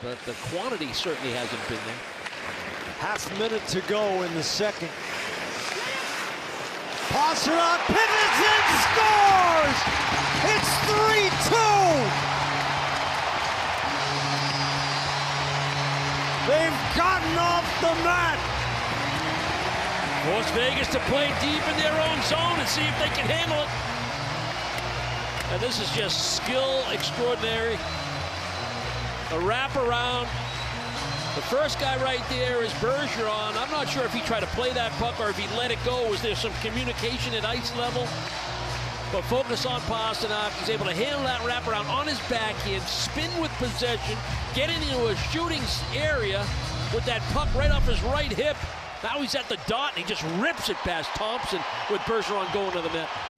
But the quantity certainly hasn't been there. Half minute to go in the second. Pastrnak pivots and scores! It's 3-2! They've gotten off the mat! Force Vegas to play deep in their own zone and see if they can handle it. And this is just skill extraordinary. A wraparound. The first guy right there is Bergeron. I'm not sure if he tried to play that puck or if he let it go. Was there some communication at ice level? But focus on Pastrnak. He's able to handle that wraparound on his backhand, spin with possession, get into a shooting area with that puck right off his right hip. Now he's at the dot and he just rips it past Thompson with Bergeron going to the net.